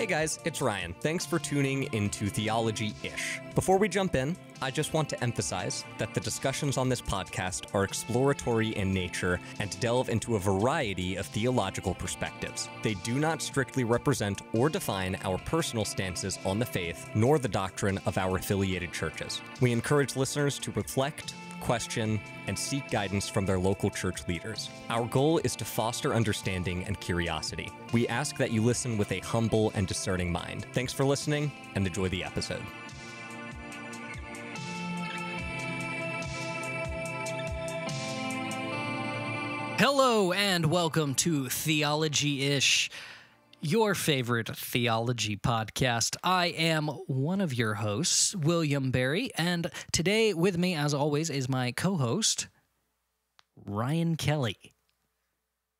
Hey guys, it's Ryan. Thanks for tuning into Theology-ish. Before we jump in, I just want to emphasize that the discussions on this podcast are exploratory in nature and delve into a variety of theological perspectives. They do not strictly represent or define our personal stances on the faith, nor the doctrine of our affiliated churches. We encourage listeners to reflect, question, and seek guidance from their local church leaders. Our goal is to foster understanding and curiosity. We ask that you listen with a humble and discerning mind. Thanks for listening, and enjoy the episode. Hello and welcome to Theology-ish, your favorite theology podcast. I am one of your hosts, William Berry, and today with me, as always, is my co-host, Ryan Kelly.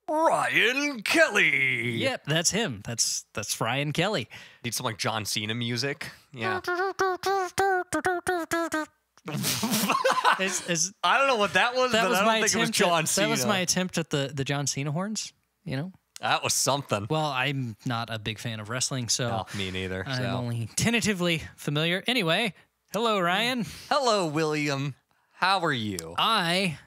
Ryan Kelly! Yep, that's him. That's Ryan Kelly. Need some like John Cena music? Yeah. I don't know what that was, but I don't think it was John Cena. That was my attempt at the John Cena horns, you know? That was something. Well, I'm not a big fan of wrestling, so... No, me neither. I'm only tentatively familiar. Anyway, hello, Ryan. Hello, William. How are you? I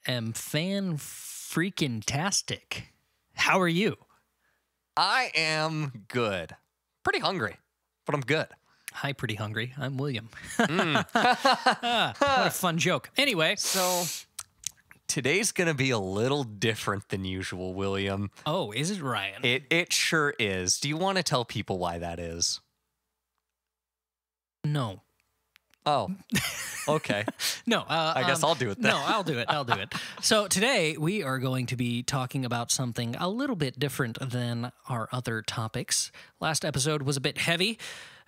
am fan-freaking-tastic. How are you? I am good. Pretty hungry, but I'm good. Hi, pretty hungry. I'm William. What a fun joke. Anyway. So, today's going to be a little different than usual, William. Oh, is it, Ryan? It sure is. Do you want to tell people why that is? No. Oh, okay. No. I guess I'll do it then. No, I'll do it. So today we are going to be talking about something a little bit different than our other topics. Last episode was a bit heavy,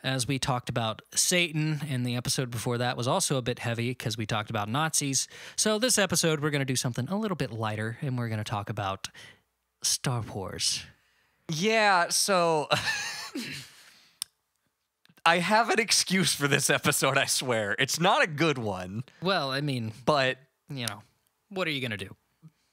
as we talked about Satan, and the episode before that was also a bit heavy because we talked about Nazis. So this episode, we're going to do something a little bit lighter, and we're going to talk about Star Wars. Yeah, so I have an excuse for this episode, I swear. It's not a good one. Well, I mean, but, you know, what are you going to do?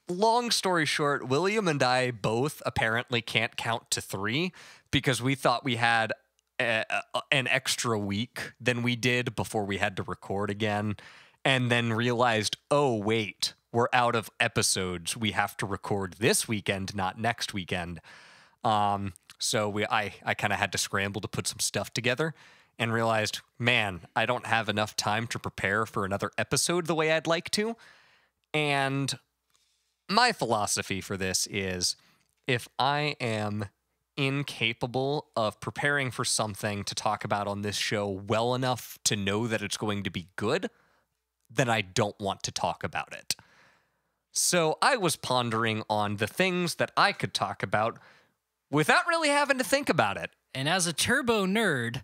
Long story short, William and I both apparently can't count to 3 because we thought we had an extra week than we did before we had to record again, and then realized, oh wait, we're out of episodes. We have to record this weekend, not next weekend. So I kind of had to scramble to put some stuff together and realized, man, I don't have enough time to prepare for another episode the way I'd like to. And my philosophy for this is, if I am incapable of preparing for something to talk about on this show well enough to know that it's going to be good, then I don't want to talk about it. So I was pondering on the things that I could talk about without really having to think about it. And as a turbo nerd,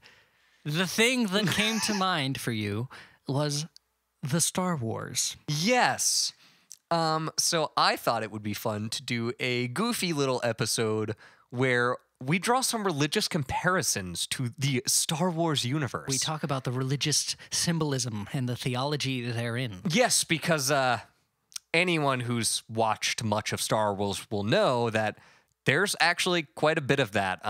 the thing that came to mind for you was the Star Wars. Yes. So I thought it would be fun to do a goofy little episode where we draw some religious comparisons to the Star Wars universe. We talk about the religious symbolism and the theology therein. Yes, because anyone who's watched much of Star Wars will know that there's actually quite a bit of that.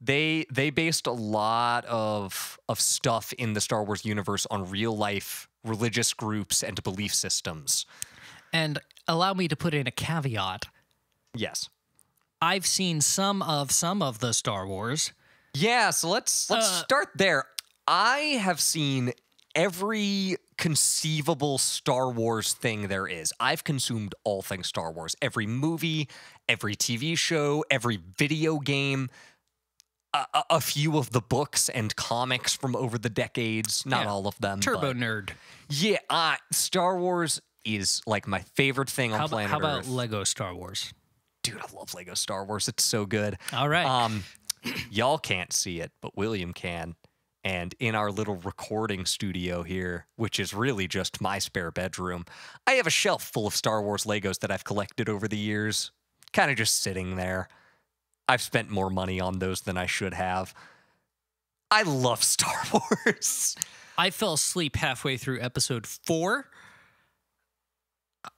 They based a lot of stuff in the Star Wars universe on real-life religious groups and belief systems. And allow me to put in a caveat. Yes. I've seen some of the Star Wars. Yeah, so let's start there. I have seen every conceivable Star Wars thing there is. I've consumed all things Star Wars. Every movie, every TV show, every video game, a few of the books and comics from over the decades. Not all of them. Turbo nerd. Yeah, Star Wars is like my favorite thing on planet Earth. How about Lego Star Wars? Dude, I love Lego Star Wars. It's so good. All right. Y'all can't see it, but William can. And in our little recording studio here, which is really just my spare bedroom, I have a shelf full of Star Wars Legos that I've collected over the years, kind of just sitting there. I've spent more money on those than I should have. I love Star Wars. I fell asleep halfway through episode 4.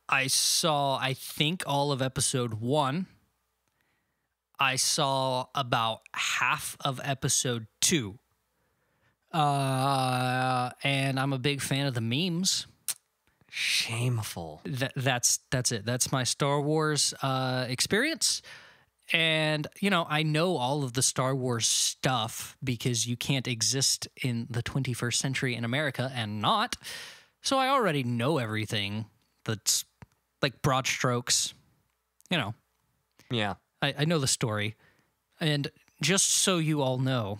I saw, I think, all of episode 1. I saw about half of episode 2. And I'm a big fan of the memes. Shameful. That's it. That's my Star Wars experience. And, you know, I know all of the Star Wars stuff because you can't exist in the 21st century in America and not. So I already know everything that's like broad strokes, you know. Yeah. I know the story. And just so you all know,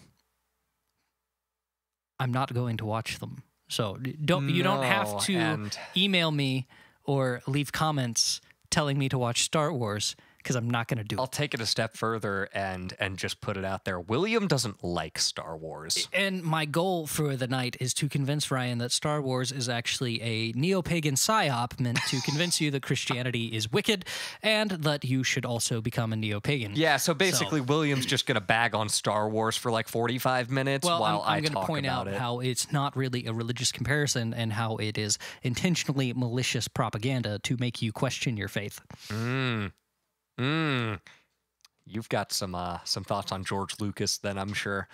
I'm not going to watch them. So you don't have to email me or leave comments telling me to watch Star Wars because I'm not going to do it. I'll take it a step further and just put it out there. William doesn't like Star Wars. And my goal for the night is to convince Ryan that Star Wars is actually a neopagan psyop meant to convince you that Christianity is wicked and that you should also become a neopagan. Yeah, so basically William's just going to bag on Star Wars for like 45 minutes while I'm I going to talk point about out it. how it's not really a religious comparison and how it is intentionally malicious propaganda to make you question your faith. You've got some thoughts on George Lucas then, I'm sure.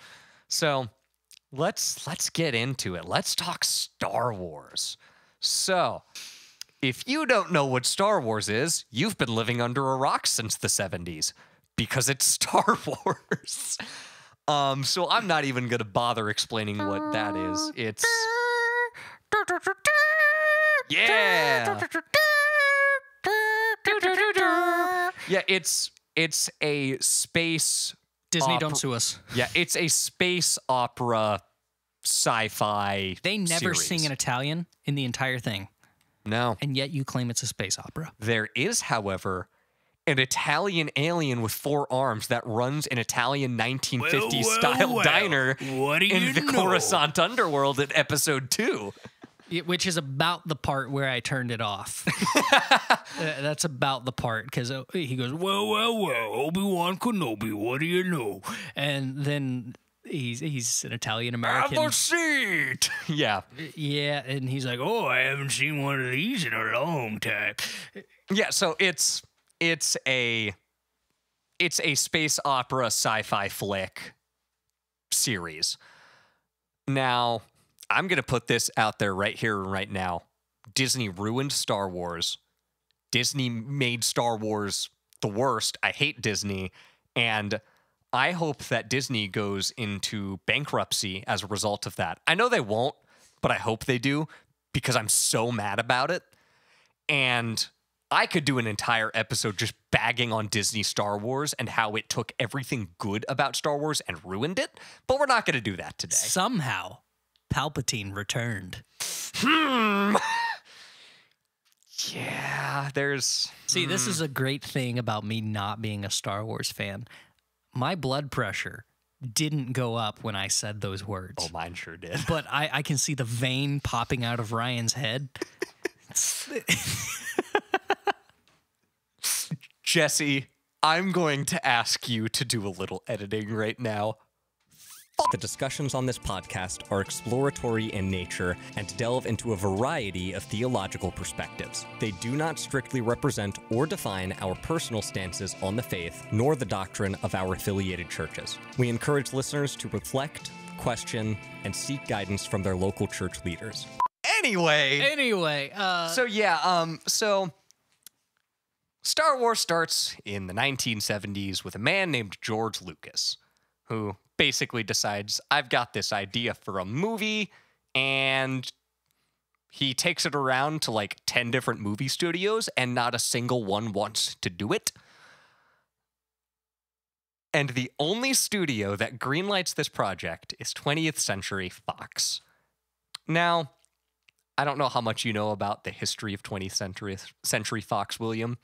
So let's get into it. Let's talk Star Wars. So if you don't know what Star Wars is, you've been living under a rock since the 70s because it's Star Wars. So I'm not even going to bother explaining what that is. It's yeah. Yeah, it's a space Disney, don't sue us. Yeah, it's a space opera sci-fi They never series. sing in Italian in the entire thing, No. and yet you claim it's a space opera. There is, however, an Italian alien with 4 arms that runs an Italian 1950s style diner in the Coruscant underworld in episode 2. Which is about the part where I turned it off. That's about the part, because he goes, well, Obi-Wan Kenobi, what do you know? And then he's an Italian-American. Have a seat! Yeah. Yeah, and he's like, oh, I haven't seen one of these in a long time. Yeah, so it's a space opera sci-fi flick series. Now, I'm going to put this out there right here and right now. Disney ruined Star Wars. Disney made Star Wars the worst. I hate Disney. And I hope that Disney goes into bankruptcy as a result of that. I know they won't, but I hope they do because I'm so mad about it. And I could do an entire episode just bagging on Disney Star Wars and how it took everything good about Star Wars and ruined it. But we're not going to do that today. Somehow, Palpatine returned. Yeah, there's... See, this is a great thing about me not being a Star Wars fan. My blood pressure didn't go up when I said those words. Oh, mine sure did. But I can see the vein popping out of Ryan's head. Jesse, I'm going to ask you to do a little editing right now. The discussions on this podcast are exploratory in nature and delve into a variety of theological perspectives. They do not strictly represent or define our personal stances on the faith, nor the doctrine of our affiliated churches. We encourage listeners to reflect, question, and seek guidance from their local church leaders. Anyway, so Star Wars starts in the 1970s with a man named George Lucas, who basically decides, I've got this idea for a movie, and he takes it around to like 10 different movie studios, and not a single one wants to do it. And the only studio that greenlights this project is 20th Century Fox. Now, I don't know how much you know about the history of 20th Century Fox, William,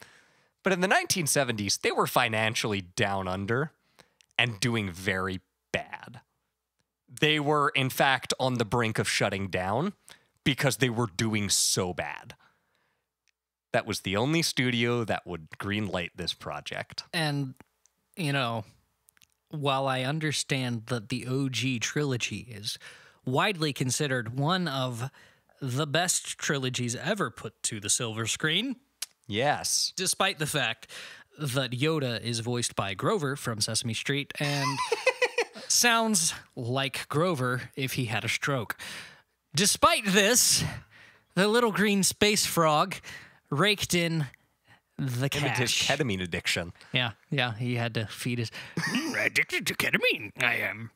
but in the 1970s, they were financially down under and doing very bad. They were, in fact, on the brink of shutting down because they were doing so bad. That was the only studio that would greenlight this project. And, you know, while I understand that the OG trilogy is widely considered one of the best trilogies ever put to the silver screen, yes, despite the fact that Yoda is voiced by Grover from Sesame Street and sounds like Grover if he had a stroke. Despite this, the little green space frog raked in the Him and his cash. ketamine addiction. Yeah, he had to feed his... addicted to ketamine, I am.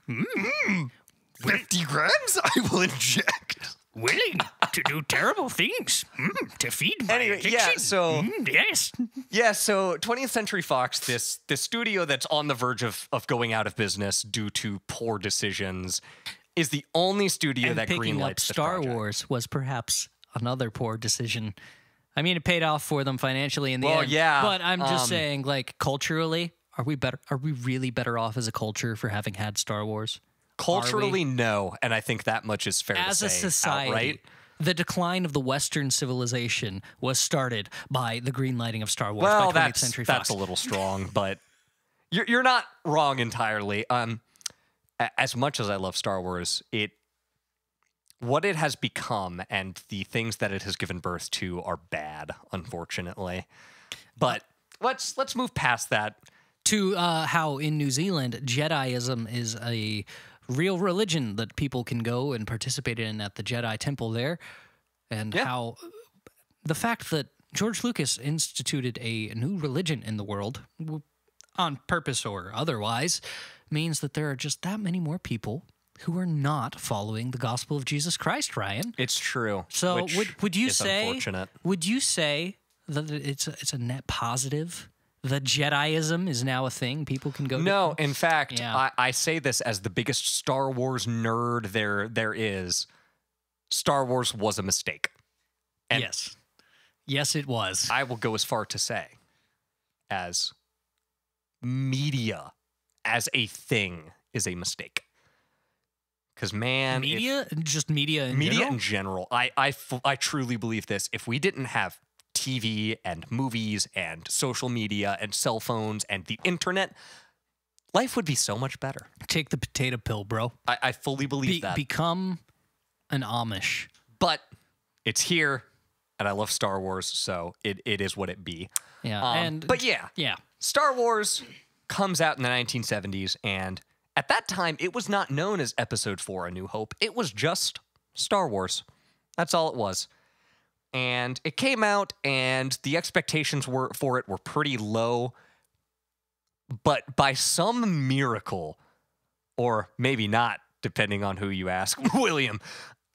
50 grams I will inject. Willing to do terrible things to feed my Anyway, yeah, so yes. yeah, so 20th Century Fox, this studio that's on the verge of going out of business due to poor decisions, is the only studio And that picking greenlights up this Star project. Wars was perhaps another poor decision. I mean, it paid off for them financially in the end. yeah, But I'm just saying, like, culturally, are we really better off as a culture for having had Star Wars? Culturally, no, and I think that much is fair to say. As a society, outright. the decline of the Western civilization was started by the greenlighting of Star Wars Well, by 20th Century Fox. that's a little strong, but you're not wrong entirely. As much as I love Star Wars, what it has become and the things that it has given birth to are bad, unfortunately. But let's move past that. To how in New Zealand, Jediism is a real religion that people can go and participate in at the Jedi Temple there, and how the fact that George Lucas instituted a new religion in the world, on purpose or otherwise, means that there are just that many more people who are not following the gospel of Jesus Christ, Ryan. It's true. So which would you is say unfortunate. would you say that it's a net positive? The Jediism is now a thing people can go to? No, in fact, Yeah. I say this as the biggest Star Wars nerd there is. Star Wars was a mistake. And Yes. Yes, it was. I will go as far to say as media as a thing is a mistake. Because, man, Media? Just media in media general? in general, I truly believe this. If we didn't have TV and movies and social media and cell phones and the internet, life would be so much better. Take the potato pill, bro. I fully believe that. Become an Amish. But it's here, and I love Star Wars, so it is what it be. Yeah. But yeah, Yeah. Star Wars comes out in the 1970s, and at that time, it was not known as Episode 4, A New Hope. It was just Star Wars. That's all it was. And it came out, and the expectations for it were pretty low. But by some miracle, or maybe not, depending on who you ask, William,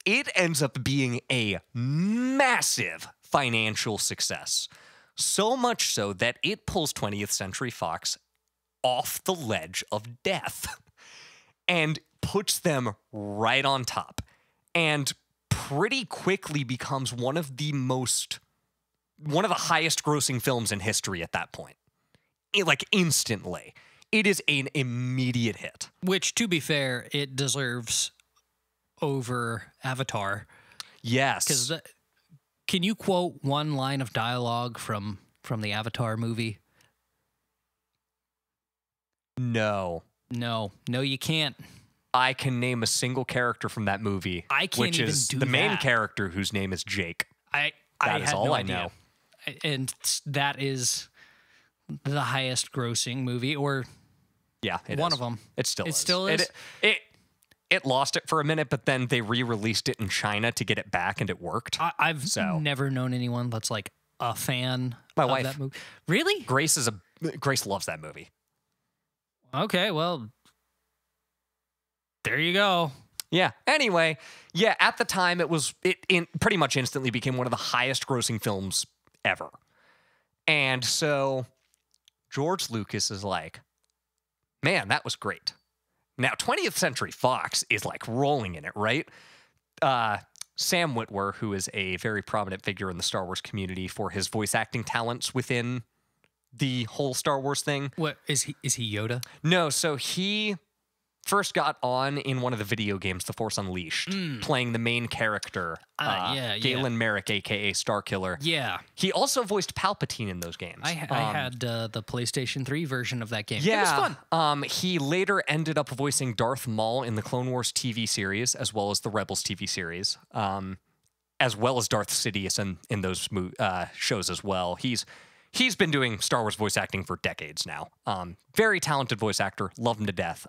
it ends up being a massive financial success. So much so that it pulls 20th Century Fox off the ledge of death and puts them right on top. And pretty quickly becomes one of the highest grossing films in history at that point. Like instantly. It is an immediate hit. Which, to be fair, it deserves over Avatar. Yes. Because can you quote one line of dialogue from the Avatar movie? No. No, you can't. I can name a single character from that movie. I can't which even is do the main that. character whose name is Jake. I That is had all no I idea. know. And that is the highest grossing movie, or Yeah, it one is. of them. It still It is. still is? It lost it for a minute, but then they re-released it in China to get it back, and it worked. I've So- never known anyone that's like a fan My of wife. that movie. Really? Grace loves that movie. Okay, well, there you go. Yeah. Anyway, yeah, at the time it pretty much instantly became one of the highest grossing films ever. And so George Lucas is like, man, that was great. Now, 20th Century Fox is like rolling in it, right? Sam Witwer, who is a very prominent figure in the Star Wars community for his voice acting talents within the whole Star Wars thing. What is he Yoda? No, so he first got on in one of the video games, The Force Unleashed, playing the main character, yeah. Galen Merrick, a.k.a. Starkiller. Yeah. He also voiced Palpatine in those games. I had the PlayStation 3 version of that game. Yeah. It was fun. He later ended up voicing Darth Maul in the Clone Wars TV series, as well as the Rebels TV series, as well as Darth Sidious in those shows as well. he's been doing Star Wars voice acting for decades now. Very talented voice actor, love him to death.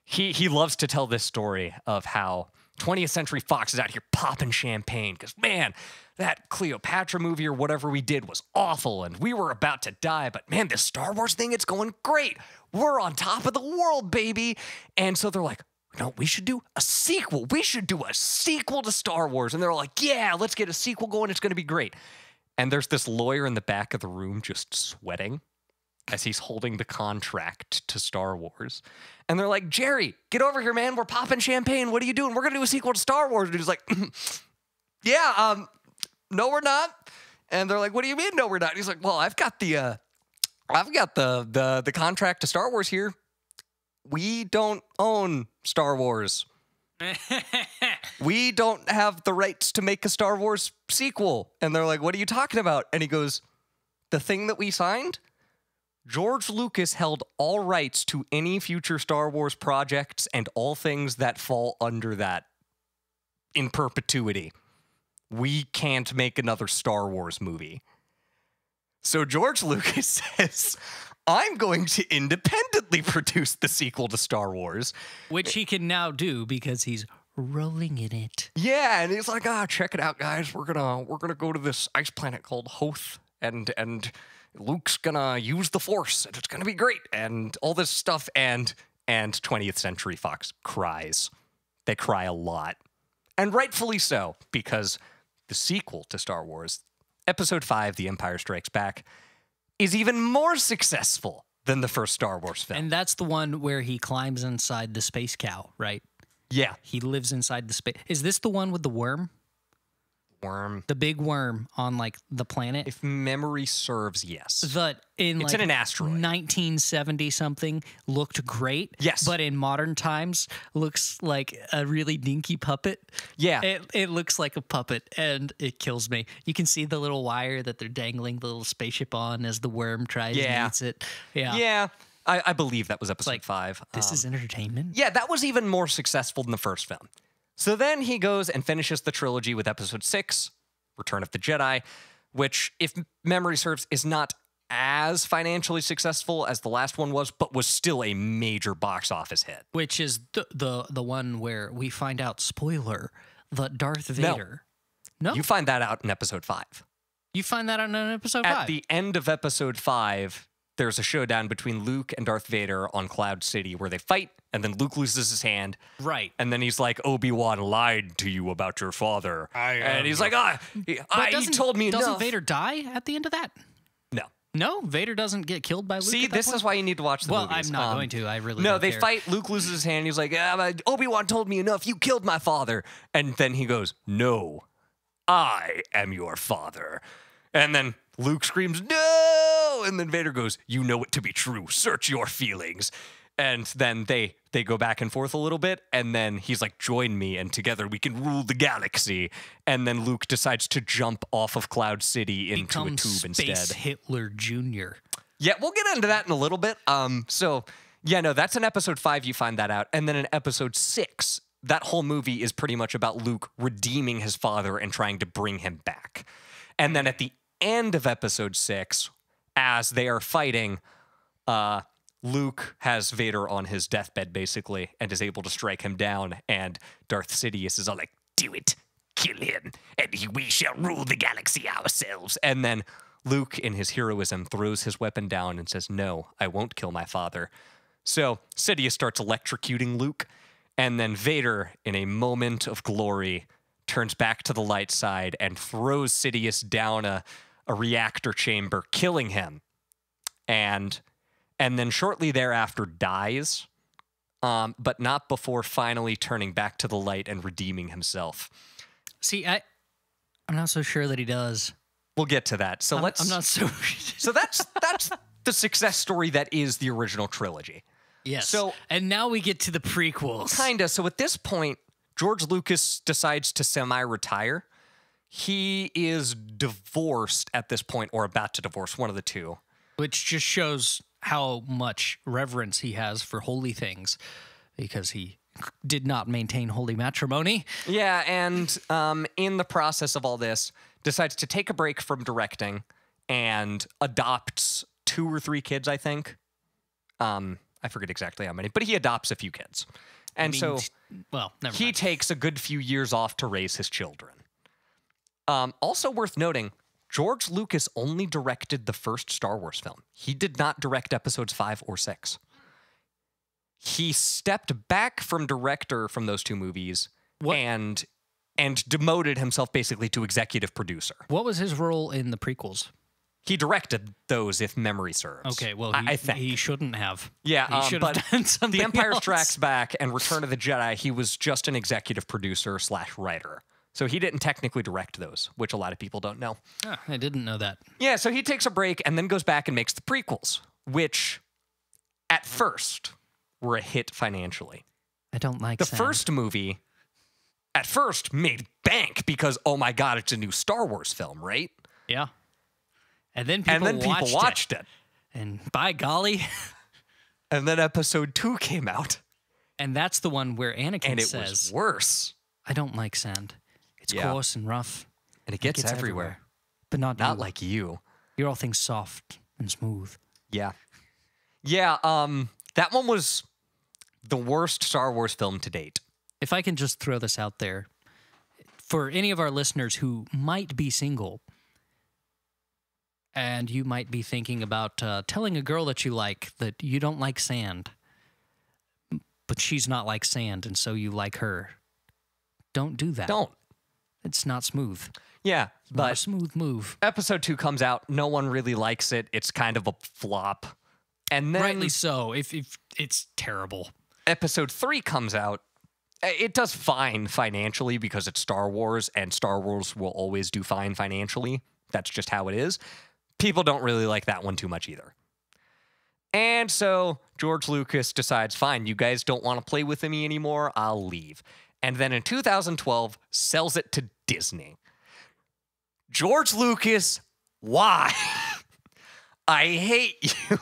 He loves to tell this story of how 20th Century Fox is out here popping champagne because, man, that Cleopatra movie or whatever we did was awful and we were about to die. But, man, this Star Wars thing, it's going great. We're on top of the world, baby. And so they're like, no, we should do a sequel. We should do a sequel to Star Wars. And they're like, yeah, let's get a sequel going. It's going to be great. And there's this lawyer in the back of the room just sweating as he's holding the contract to Star Wars. And they're like, Jerry, get over here, man. We're popping champagne. What are you doing? We're going to do a sequel to Star Wars. And he's like, yeah, no, we're not. And they're like, what do you mean, no, we're not? And he's like, well, I've got the contract to Star Wars here. We don't own Star Wars. We don't have the rights to make a Star Wars sequel. And they're like, what are you talking about? And he goes, the thing that we signed? George Lucas held all rights to any future Star Wars projects and all things that fall under that in perpetuity. We can't make another Star Wars movie. So George Lucas says, I'm going to independently produce the sequel to Star Wars. Which he can now do because he's rolling in it. Yeah, and he's like, check it out, guys. We're gonna go to this ice planet called Hoth, and Luke's gonna use the Force, and it's gonna be great, and all this stuff, and 20th Century Fox cries. They cry a lot. And rightfully so, because the sequel to Star Wars, Episode 5, The Empire Strikes Back, is even more successful than the first Star Wars film. And that's the one where he climbs inside the space cow, right? Yeah. He lives inside the space. Is this the one with the worm? Worm. The big worm on, like, the planet? If memory serves, yes. That It's in an asteroid. 1970-something looked great. Yes. But in modern times looks like a really dinky puppet. Yeah. It looks like a puppet, and it kills me. You can see the little wire that they're dangling the little spaceship on as the worm tries and eats it. Yeah. Yeah. I believe that was episode like, 5. This is entertainment? Yeah, that was even more successful than the first film. So then he goes and finishes the trilogy with episode 6, Return of the Jedi, which, if memory serves, is not as financially successful as the last one was, but was still a major box office hit. Which is the one where we find out, spoiler, that Darth Vader... No? You find that out in episode 5. You find that out in episode 5? At the end of episode 5, there's a showdown between Luke and Darth Vader on Cloud City where they fight, and then Luke loses his hand. Right. And then he's like, Obi-Wan lied to you about your father. And he's like, he told me enough. Doesn't Vader die at the end of that? No. No? Vader doesn't get killed by Luke? See, this is why you need to watch the movies. Well, I'm not going to. I really No, don't they care. fight. Luke loses his hand. He's like, Obi-Wan told me enough. You killed my father. And then he goes, no, I am your father. And then Luke screams, no! And then Vader goes, you know it to be true. Search your feelings. And then they go back and forth a little bit. And then he's like, join me, and together we can rule the galaxy. And then Luke decides to jump off of Cloud City into a tube Space instead. Hitler Jr. Yeah, we'll get into that in a little bit. That's in episode 5, you find that out. And then in episode 6, that whole movie is pretty much about Luke redeeming his father and trying to bring him back. And then at the end of episode 6, as they are fighting, Luke has Vader on his deathbed, basically, and is able to strike him down. And Darth Sidious is all like, do it, kill him, and we shall rule the galaxy ourselves. And then Luke, in his heroism, throws his weapon down and says, no, I won't kill my father. So Sidious starts electrocuting Luke, and then Vader, in a moment of glory, turns back to the light side and throws Sidious down a reactor chamber, killing him. And then shortly thereafter dies, but not before finally turning back to the light and redeeming himself. See, I'm not so sure that he does. We'll get to that. So I'm not so... So that's the success story that is the original trilogy. Yes. So, and now we get to the prequels. Kinda. So at this point, George Lucas decides to semi-retire. He is divorced at this point, or about to divorce, one of the two. Which just shows how much reverence he has for holy things, because he did not maintain holy matrimony. Yeah, and in the process of all this, decides to take a break from directing and adopts 2 or 3 kids, I think. I forget exactly how many, but he adopts a few kids. And so well, never he mind. takes a good few years off to raise his children. Also worth noting, George Lucas only directed the first Star Wars film. He did not direct episodes 5 or 6. He stepped back from director from those 2 movies and demoted himself basically to executive producer. What was his role in the prequels? He directed those, if memory serves. Okay, well, I think he shouldn't have. Yeah, he should have done something The Empire else. Strikes Back and Return of the Jedi, he was just an executive producer / writer. So he didn't technically direct those, which a lot of people don't know. Ah, I didn't know that. Yeah, so he takes a break and then goes back and makes the prequels, which at first were a hit financially. I don't like The sand. first movie at first made bank because, oh my God, it's a new Star Wars film, right? Yeah. And then people watched it. And by golly. And then episode 2 came out. And that's the one where Anakin And it says, was worse. I don't like sand. It's Yeah. coarse and rough. And it gets everywhere. But not Not you. like you. You're all things soft and smooth. Yeah. Yeah, that one was the worst Star Wars film to date. If I can just throw this out there, for any of our listeners who might be single, and you might be thinking about telling a girl that you like that you don't like sand, but she's not like sand, and so you like her, don't do that. Don't. It's not smooth. Yeah, Not a but smooth move. episode 2 comes out. No one really likes it. It's kind of a flop. And then Rightly so. If it's terrible. episode 3 comes out. It does fine financially because it's Star Wars, and Star Wars will always do fine financially. That's just how it is. People don't really like that one too much either. And so George Lucas decides, fine, you guys don't want to play with me anymore, I'll leave. And then in 2012, sells it to Disney. George Lucas, why? I hate you.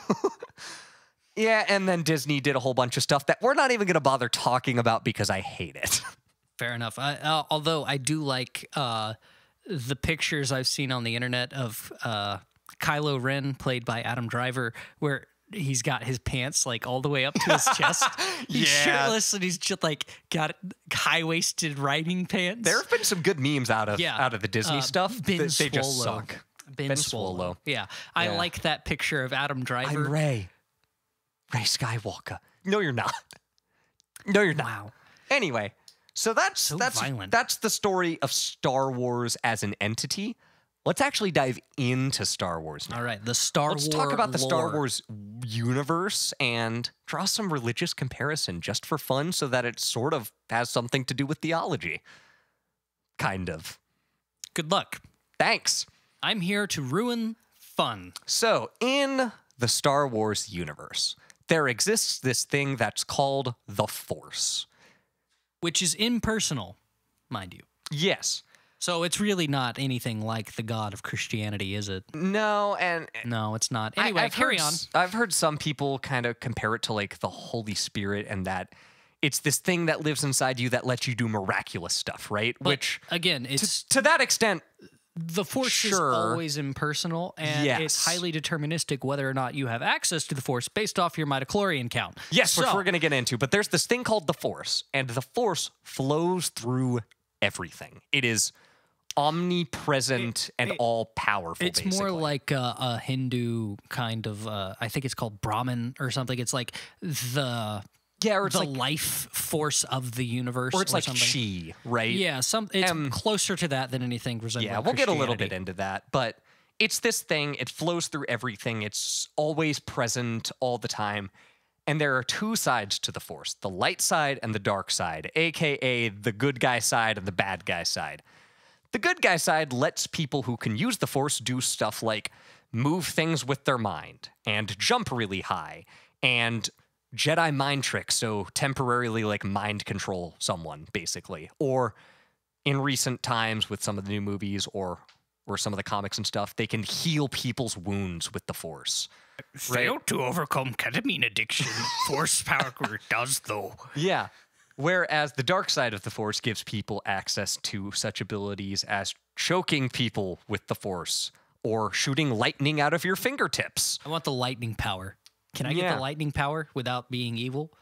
Yeah, and then Disney did a whole bunch of stuff that we're not even going to bother talking about because I hate it. Fair enough. Although I do like the pictures I've seen on the internet of Kylo Ren, played by Adam Driver, where he's got his pants like all the way up to his chest. He's shirtless and he's just like got high-waisted riding pants. There have been some good memes out of the Disney stuff. Ben They just Swallow. suck. Ben Swallow. Yeah. I Yeah. like that picture of Adam Driver. I'm Ray. Ray Skywalker. No, you're not. No, you're not. Wow. Anyway, so that's violent. that's the story of Star Wars as an entity. Let's actually dive into Star Wars now. All right. The Star Wars. Let's talk about the Star lore. Wars universe and draw some religious comparison just for fun so that it sort of has something to do with theology. Kind of. Good luck. Thanks. I'm here to ruin fun. So, in the Star Wars universe, there exists this thing that's called the Force. Which is impersonal, mind you. Yes. So it's really not anything like the God of Christianity, is it? No, and No, it's not. Anyway, I've carry heard, on. I've heard some people kind of compare it to like the Holy Spirit and that it's this thing that lives inside you that lets you do miraculous stuff, right? But Which, again, it's to that extent, the Force is sure. always impersonal, and Yes. it's highly deterministic whether or not you have access to the Force based off your midichlorian count. yes, which So- we're going to get into, but there's this thing called the Force, and the Force flows through everything. It is omnipresent and all-powerful, It's basically. more like a Hindu kind of, I think it's called Brahman or something. It's like the yeah, or it's the like, life force of the universe, or it's like something. chi, right? Yeah, it's closer to that than anything resembling Yeah, we'll get a little Christianity. bit into that, but it's this thing, it flows through everything, it's always present all the time, and there are two sides to the Force, the light side and the dark side, aka the good guy side and the bad guy side. The good guy side lets people who can use the Force do stuff like move things with their mind, and jump really high, and Jedi mind tricks, so temporarily like mind control someone, basically, or in recent times with some of the new movies or some of the comics and stuff, they can heal people's wounds with the Force. Failed to overcome ketamine addiction. Force power does, though. Yeah. Whereas the dark side of the Force gives people access to such abilities as choking people with the Force or shooting lightning out of your fingertips. I want the lightning power. Can I get the lightning power without being evil?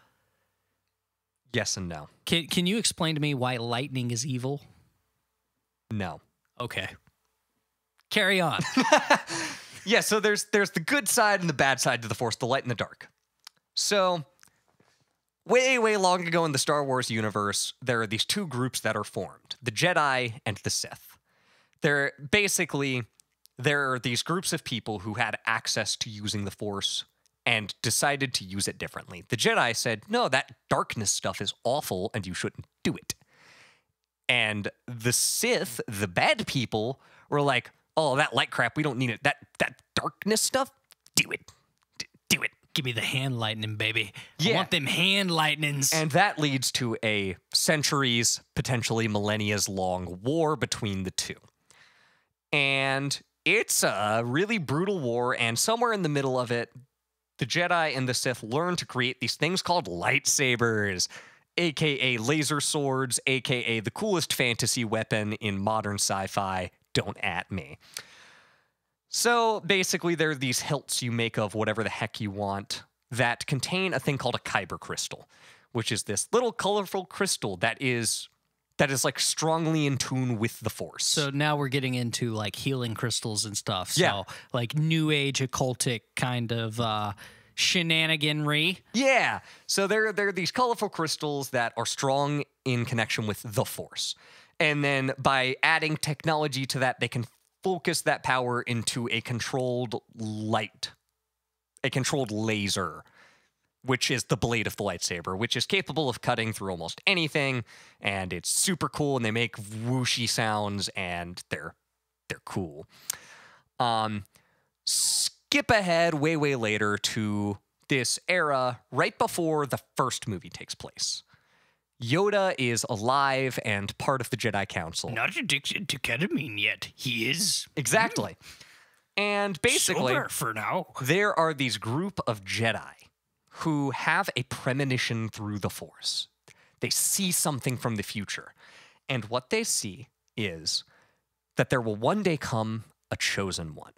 Yes and no. Can you explain to me why lightning is evil? No. Okay. Carry on. Yeah, so there's the good side and the bad side to the Force, the light and the dark. So way, way long ago in the Star Wars universe, there are these two groups that are formed, the Jedi and the Sith. There are these groups of people who had access to using the Force and decided to use it differently. The Jedi said, no, that darkness stuff is awful and you shouldn't do it. And the Sith, the bad people, were like, oh, that light crap, we don't need it. That darkness stuff, do it. Do it. Give me the hand lightning, baby. Yeah. I want them hand lightnings. And that leads to a centuries, potentially millennia's long war between the two. And it's a really brutal war, and somewhere in the middle of it, the Jedi and the Sith learn to create these things called lightsabers, aka laser swords, aka the coolest fantasy weapon in modern sci-fi. Don't at me. So basically, there are these hilts you make of whatever the heck you want that contain a thing called a kyber crystal, which is this little colorful crystal that is like strongly in tune with the Force. So now we're getting into like healing crystals and stuff. So Yeah. like new age occultic kind of shenaniganry. Yeah. So there are these colorful crystals that are strong in connection with the Force. And then by adding technology to that, they can focus that power into a controlled light, a controlled laser, which is the blade of the lightsaber, which is capable of cutting through almost anything. And it's super cool, and they make whooshy sounds, and they're cool. Skip ahead way, way later to this era right before the first movie takes place. Yoda is alive and part of the Jedi Council. Not addicted to ketamine yet. He is. Exactly. And basically, Sober for now. there are these group of Jedi who have a premonition through the Force. They see something from the future. And what they see is that there will one day come a chosen one.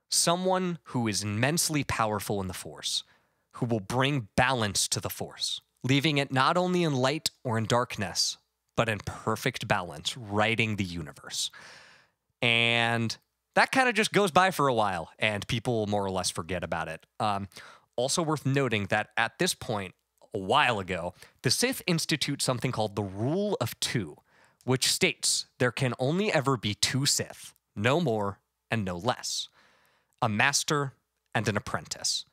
Someone who is immensely powerful in the Force, who will bring balance to the Force, leaving it not only in light or in darkness, but in perfect balance, righting the universe. And that kind of just goes by for a while, and people more or less forget about it. Also worth noting that at this point, a while ago, the Sith institute something called the Rule of Two, which states there can only ever be two Sith, no more and no less, a master and an apprentice.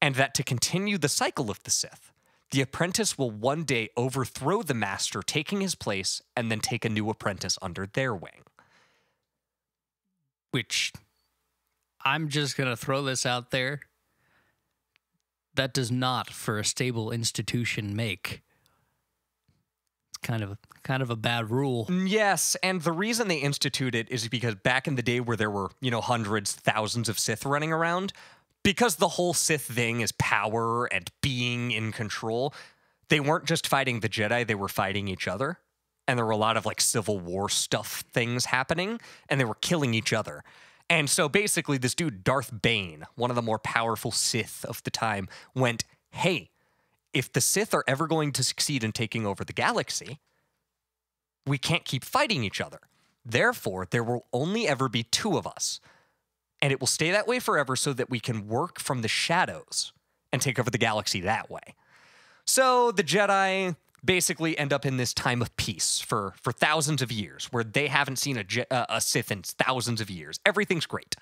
And that to continue the cycle of the Sith, the apprentice will one day overthrow the master, taking his place, and then take a new apprentice under their wing. Which, I'm just going to throw this out there. That does not, for a stable institution, make. It's kind of a bad rule. Yes, and the reason they institute it is because back in the day where there were, hundreds, thousands of Sith running around, because the whole Sith thing is power and being in control, they weren't just fighting the Jedi, they were fighting each other. And there were a lot of like Civil War stuff things happening, and they were killing each other. And so basically this dude, Darth Bane, one of the more powerful Sith of the time, went, hey, if the Sith are ever going to succeed in taking over the galaxy, we can't keep fighting each other. Therefore, there will only ever be two of us. And it will stay that way forever so that we can work from the shadows and take over the galaxy that way. So the Jedi basically end up in this time of peace for thousands of years where they haven't seen a Sith in thousands of years. Everything's great.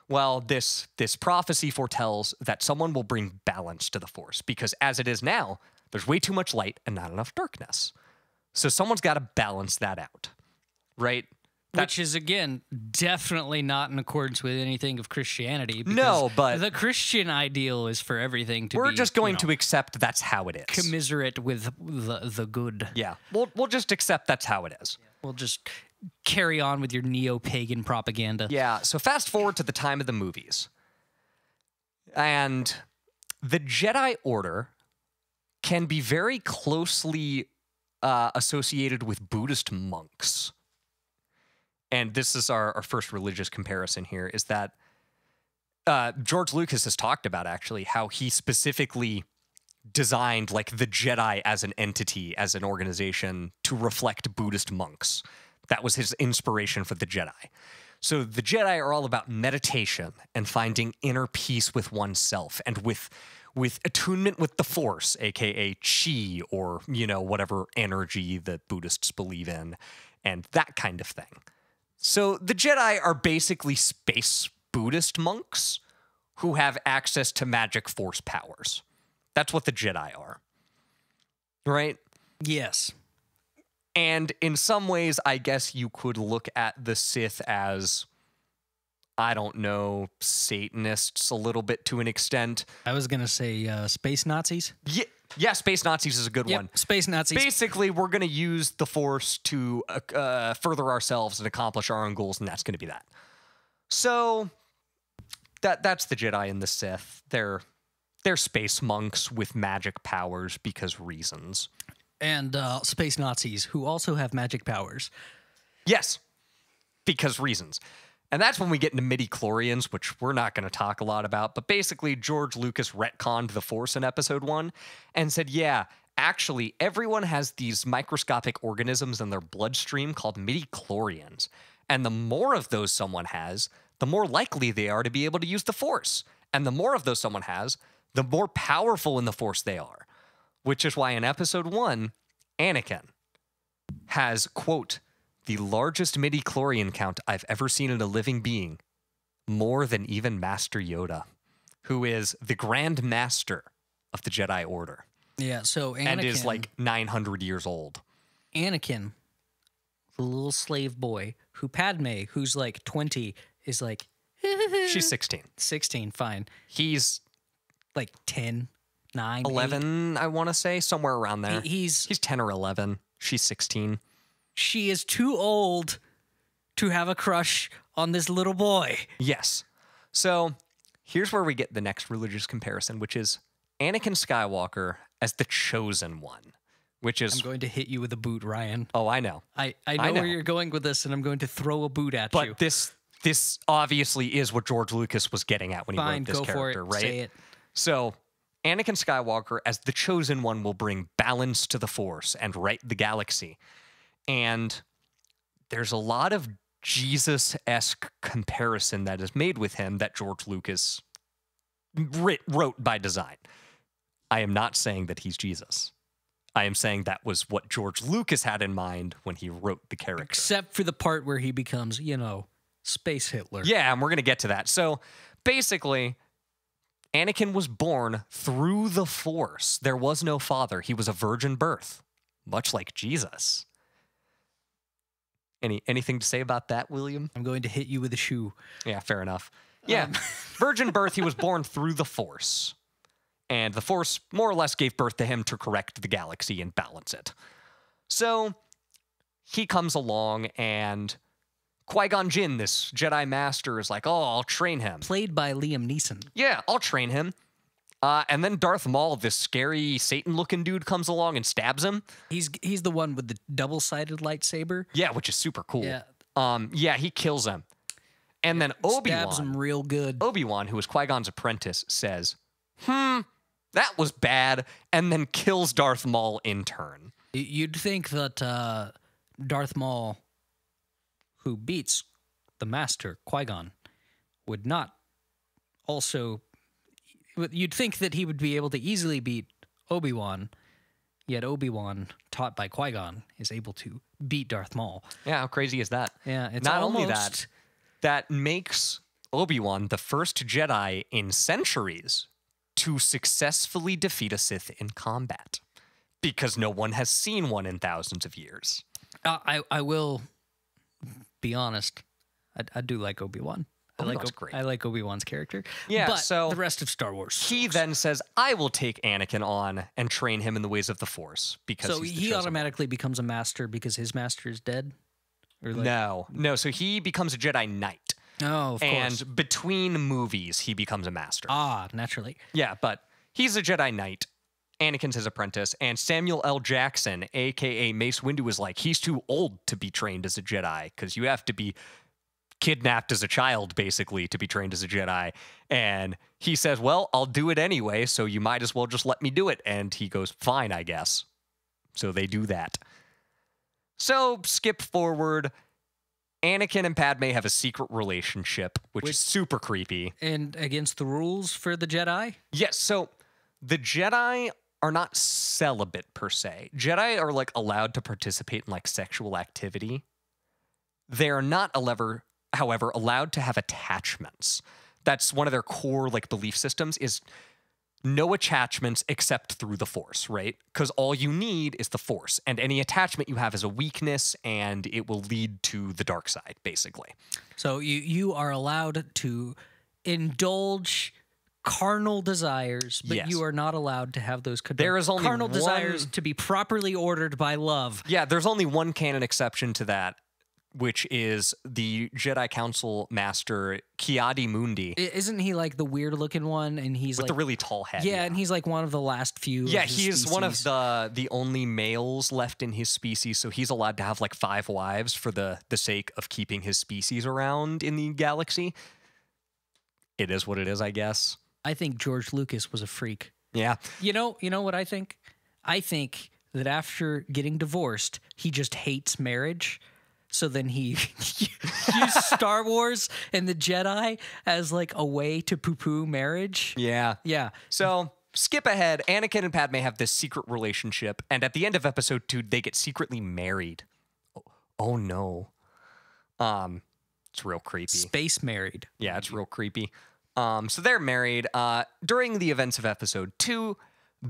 Well, this prophecy foretells that someone will bring balance to the Force because as it is now, there's way too much light and not enough darkness. So someone's got to balance that out, right? Which is, again, definitely not in accordance with anything of Christianity. No, but the Christian ideal is for everything to be... We're just going to accept that's how it is. Commiserate with the good. Yeah, we'll just accept that's how it is. We'll just carry on with your neo-pagan propaganda. Yeah, so fast forward to the time of the movies. And the Jedi Order can be very closely associated with Buddhist monks. and this is our first religious comparison here, is that George Lucas has talked about actually how he specifically designed like the Jedi as an entity, as an organization to reflect Buddhist monks. That was his inspiration for the Jedi. So the Jedi are all about meditation and finding inner peace with oneself and with attunement with the Force, aka chi, or, whatever energy that Buddhists believe in, and that kind of thing. So the Jedi are basically space Buddhist monks who have access to magic Force powers. That's what the Jedi are. Right? Yes. And in some ways, I guess you could look at the Sith as, I don't know, Satanists a little bit to an extent. I was going to say space Nazis. Yeah, space Nazis is a good one. Space Nazis. Basically, we're going to use the Force to further ourselves and accomplish our own goals, and that's going to be that. So that's the Jedi and the Sith. They're space monks with magic powers because reasons. And space Nazis who also have magic powers. Yes, because reasons. And that's when we get into midi-chlorians, which we're not going to talk a lot about. But basically, George Lucas retconned the Force in Episode 1 and said, yeah, actually, everyone has these microscopic organisms in their bloodstream called midi-chlorians. And the more of those someone has, the more likely they are to be able to use the Force. And the more of those someone has, the more powerful in the Force they are. Which is why in Episode 1, Anakin has, quote, the largest midi-chlorian count I've ever seen in a living being, more than even Master Yoda, who is the Grand Master of the Jedi Order. Yeah, so Anakin... And is like 900 years old. Anakin, the little slave boy, who Padme, who's like 20, is like... She's 16. 16, fine. He's... like 10, 9, 11, 8. I want to say, somewhere around there. He's 10 or 11. She's 16. She is too old to have a crush on this little boy. Yes. So here's where we get the next religious comparison, which is Anakin Skywalker as the chosen one, which is... I'm going to hit you with a boot, Ryan. Oh, I know. I know where you're going with this, and I'm going to throw a boot at you. But this obviously is what George Lucas was getting at when he wrote this character, right? Say it. So Anakin Skywalker as the chosen one will bring balance to the Force and right the galaxy. And there's a lot of Jesus-esque comparison that is made with him that George Lucas wrote by design. I am not saying that he's Jesus. I am saying that was what George Lucas had in mind when he wrote the character. Except for the part where he becomes, Space Hitler. Yeah, and we're going to get to that. So basically, Anakin was born through the Force. There was no father. He was a virgin birth, much like Jesus. Anything to say about that, William? I'm going to hit you with a shoe. Yeah, fair enough. Yeah, virgin birth, he was born through the Force. And the Force more or less gave birth to him to correct the galaxy and balance it. So he comes along and Qui-Gon Jinn, this Jedi Master, is like, oh, I'll train him. Played by Liam Neeson. Yeah, I'll train him. And then Darth Maul, this scary Satan-looking dude, comes along and stabs him. He's the one with the double-sided lightsaber. Yeah, which is super cool. Yeah. He kills him. And then Obi-Wan... Stabs him real good. Obi-Wan, who is Qui-Gon's apprentice, says, that was bad, and then kills Darth Maul in turn. You'd think that Darth Maul, who beats the Master, Qui-Gon, would not also... You'd think that he would be able to easily beat Obi-Wan, yet Obi-Wan, taught by Qui-Gon, is able to beat Darth Maul. Yeah, how crazy is that? Yeah, it's not almost... only that makes Obi-Wan the first Jedi in centuries to successfully defeat a Sith in combat, because no one has seen one in thousands of years. I will be honest. I do like Obi-Wan. Great. I like Obi-Wan's character. Yeah, but so the rest of Star Wars. He then says, I will take Anakin on and train him in the ways of the Force. Because so he he automatically becomes a master because his master is dead? Or No. So he becomes a Jedi Knight. Oh, of course. And between movies, he becomes a master. Ah, naturally. Yeah, but he's a Jedi Knight. Anakin's his apprentice, and Samuel L. Jackson, a.k.a. Mace Windu, is like, he's too old to be trained as a Jedi because you have to be kidnapped as a child, basically, to be trained as a Jedi. And he says, well, I'll do it anyway, so you might as well just let me do it. And he goes, fine, I guess. So they do that. So skip forward. Anakin and Padme have a secret relationship, which is super creepy. And against the rules for the Jedi? Yes, so the Jedi are not celibate per se. Jedi are like allowed to participate in like sexual activity. They are not, however, allowed to have attachments. That's one of their core like belief systems is no attachments except through the Force, right? Because all you need is the Force, and any attachment you have is a weakness, and it will lead to the dark side, basically. So you are allowed to indulge carnal desires, but Yes. you are not allowed to have those There is only carnal one- desires to be properly ordered by love. Yeah, there's only one canon exception to that, which is the Jedi Council Master Ki-Adi-Mundi Isn't he like the weird-looking one? And he's with like the really tall head. yeah, and he's like one of the last few. Yeah, of his he is one of species. the only males left in his species, so he's allowed to have like 5 wives for the sake of keeping his species around in the galaxy. It is what it is, I guess. I think George Lucas was a freak. Yeah. You know what I think? I think that after getting divorced, he just hates marriage. So then he used Star Wars and the Jedi as like a way to poo-poo marriage. Yeah. Yeah. So skip ahead. Anakin and Padme have this secret relationship, and at the end of episode 2, they get secretly married. Oh no. It's real creepy. Space married. Yeah, it's real creepy. So they're married. During the events of episode 2,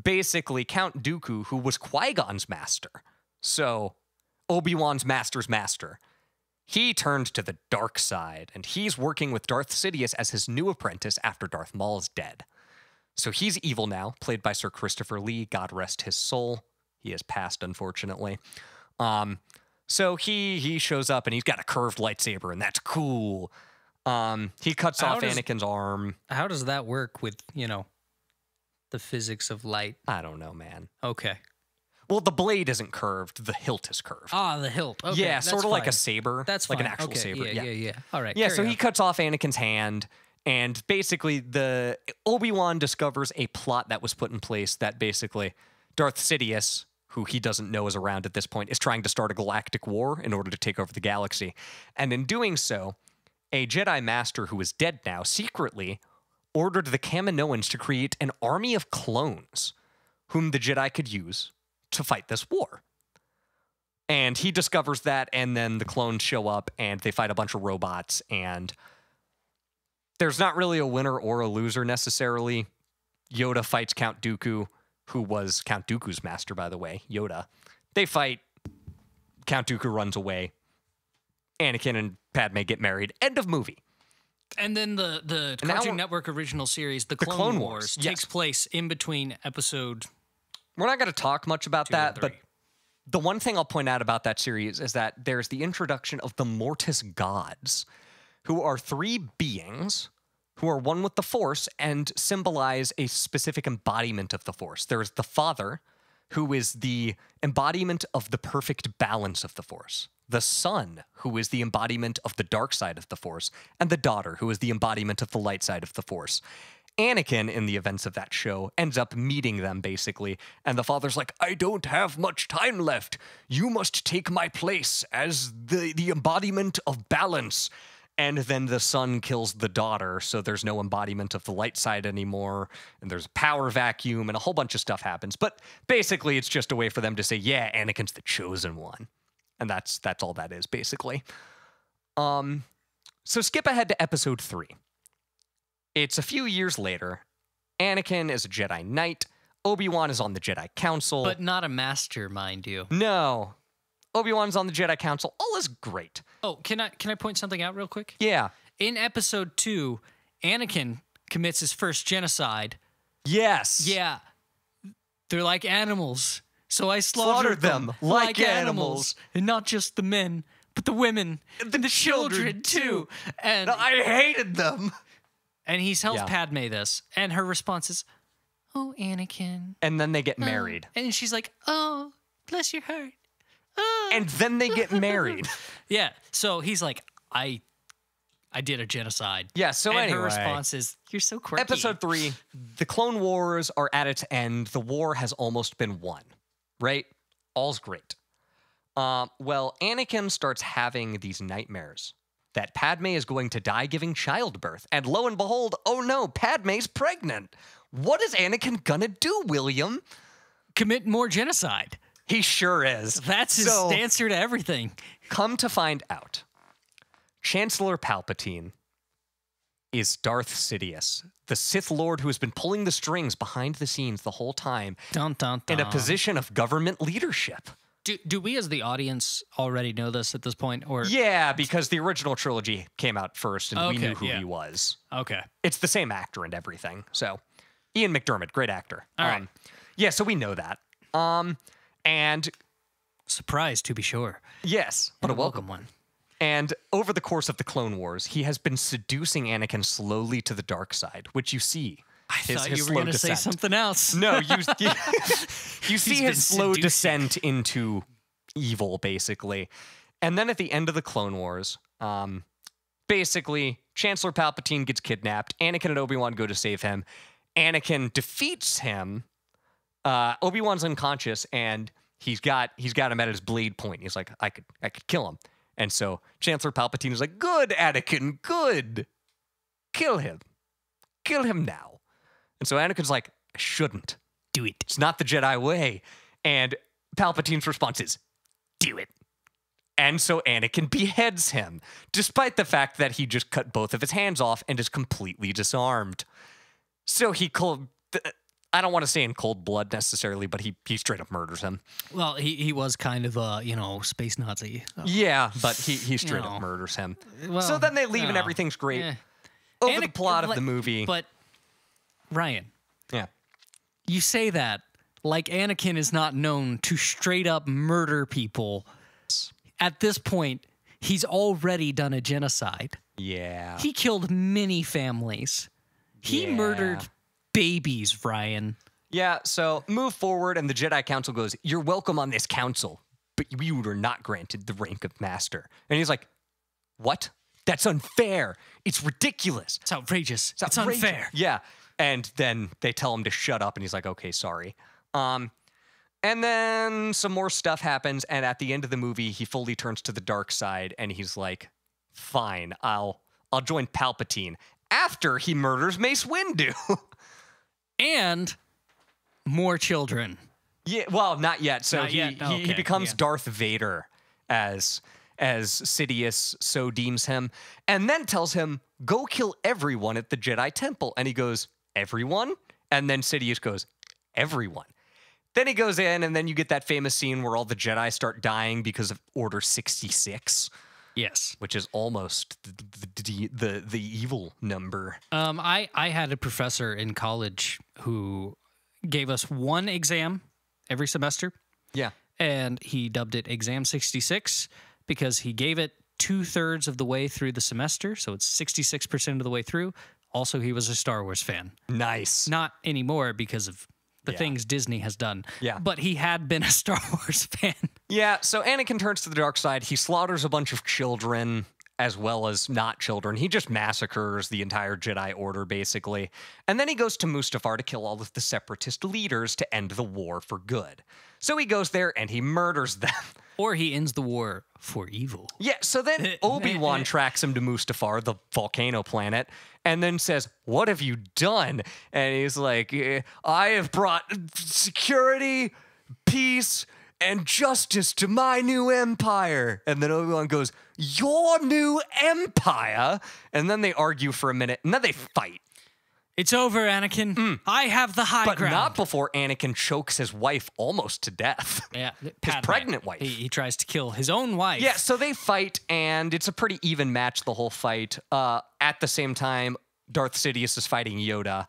basically Count Dooku, who was Qui-Gon's master, so Obi-Wan's master's master, he turned to the dark side, and he's working with Darth Sidious as his new apprentice after Darth Maul is dead. So he's evil now, played by Sir Christopher Lee, God rest his soul. He has passed, unfortunately. So he shows up, and he's got a curved lightsaber, and that's cool. He cuts off Anakin's arm. How does that work with, the physics of light? I don't know, man. Okay. Well, the blade isn't curved. The hilt is curved. Ah, the hilt. Okay, yeah, that's sort of like fine. a saber. That's like fine. an actual Okay, saber. Yeah. All right. Yeah, carry so on. he cuts off Anakin's hand, and basically the Obi-Wan discovers a plot that was put in place that basically Darth Sidious, who he doesn't know is around at this point, is trying to start a galactic war in order to take over the galaxy. And in doing so, a Jedi Master who is dead now secretly ordered the Kaminoans to create an army of clones whom the Jedi could use to fight this war. And he discovers that, and then the clones show up, and they fight a bunch of robots, and there's not really a winner or a loser necessarily. Yoda fights Count Dooku, who was Count Dooku's master, by the way, Yoda. They fight. Count Dooku runs away. Anakin and Padme get married. End of movie. And then the Cartoon Network original series, The Clone Wars, takes place in between episode. We're not going to talk much about that, but 3. the one thing I'll point out about that series is that there's the introduction of the Mortis gods, who are 3 beings who are one with the Force and symbolize a specific embodiment of the Force. There's the Father, who is the embodiment of the perfect balance of the Force. The Son, who is the embodiment of the dark side of the Force. And the Daughter, who is the embodiment of the light side of the Force. Anakin, in the events of that show, ends up meeting them, basically, and the father's like, I don't have much time left. You must take my place as the embodiment of balance. And then the son kills the daughter, so there's no embodiment of the light side anymore, and there's a power vacuum, and a whole bunch of stuff happens. But basically, it's just a way for them to say, yeah, Anakin's the chosen one. And that's all that is, basically. So skip ahead to episode 3. It's a few years later. Anakin is a Jedi Knight. Obi-Wan is on the Jedi Council. But not a master, mind you. No. Obi-Wan's on the Jedi Council. All is great. Oh, can I point something out real quick? Yeah. In episode 2, Anakin commits his first genocide. Yes. Yeah. They're like animals. So I slaughtered them like animals. And not just the men, but the women and the children too. And I hated them. he tells Padme this, and her response is, oh, Anakin. And then they get married. And she's like, oh, bless your heart. Oh. And then they get married. Yeah. So he's like, I did a genocide. Yeah, so and anyway. her response is, you're so quirky. Episode 3, the Clone Wars are at its end. The war has almost been won, right? All's great. Well, Anakin starts having these nightmares that Padme is going to die giving childbirth. And lo and behold, oh no, Padme's pregnant. What is Anakin gonna do, William? Commit more genocide. He sure is. That's his answer to everything. Come to find out, Chancellor Palpatine is Darth Sidious, the Sith Lord who has been pulling the strings behind the scenes the whole time Dun, dun, dun. in a position of government leadership. Do we as the audience already know this at this point? Or Yeah, because the original trilogy came out first and we Okay, knew who yeah. he was. Okay. It's the same actor and everything. So, Ian McDermott, great actor. All right. Yeah, so we know that. And Surprise, to be sure. yes, but And a welcome one. And over the course of the Clone Wars, he has been seducing Anakin slowly to the dark side, which you see. I thought you were slow going to say descent. something else. No, you see been his slow seducing. descent into evil, basically. And then at the end of the Clone Wars, basically, Chancellor Palpatine gets kidnapped. Anakin and Obi-Wan go to save him. Anakin defeats him. Obi-Wan's unconscious, and he's got him at his blade point. He's like, I could kill him. And so Chancellor Palpatine is like, good, Anakin, good. Kill him. Kill him now. And so Anakin's like, I shouldn't. Do it. It's not the Jedi way. And Palpatine's response is, do it. And so Anakin beheads him, despite the fact that he just cut both of his hands off and is completely disarmed. So I don't want to say in cold blood necessarily, but he straight up murders him. Well, he was kind of a, space Nazi. So. Yeah, but he straight up murders him. Well, so then they leave and everything's great. Over the plot of the movie. But, Ryan, yeah. you say that like Anakin is not known to straight up murder people. At this point, he's already done a genocide. Yeah. He killed many families. He murdered babies, Ryan. Yeah, so move forward, and the Jedi Council goes, you're welcome on this council, but you are not granted the rank of master. And he's like, what? That's unfair. It's ridiculous. It's outrageous. It's outrageous. unfair. Yeah. And then they tell him to shut up, and he's like, okay, sorry. And then some more stuff happens, and at the end of the movie, he fully turns to the dark side, and he's like, fine, I'll join Palpatine after he murders Mace Windu. And more children. Yeah, well, not yet. So Not yet. he Okay, becomes yeah. Darth Vader as Sidious so deems him, and then tells him, go kill everyone at the Jedi Temple. And he goes, everyone? And then Sidious goes, everyone. Then he goes in, and then you get that famous scene where all the Jedi start dying because of Order 66. Yes. Which is almost the evil number. I had a professor in college who gave us one exam every semester. Yeah. And he dubbed it Exam 66 because he gave it 2/3 of the way through the semester. So it's 66% of the way through. Also, he was a Star Wars fan. Nice. Not anymore because of the things Disney has done. Yeah. But he had been a Star Wars fan. Yeah, so Anakin turns to the dark side. He slaughters a bunch of children as well as not children. He just massacres the entire Jedi Order, basically. And then he goes to Mustafar to kill all of the separatist leaders to end the war for good. So he goes there and he murders them. Or he ends the war for evil. Yeah, so then Obi-Wan tracks him to Mustafar, the volcano planet, and then says, what have you done? And he's like, I have brought security, peace, and justice to my new empire. And then Obi-Wan goes, your new empire? And then they argue for a minute, and then they fight. It's over, Anakin. I have the high But ground. not before Anakin chokes his wife almost to death. Yeah, His Padme. pregnant wife. He tries to kill his own wife. Yeah, so they fight, and it's a pretty even match the whole fight. At the same time, Darth Sidious is fighting Yoda.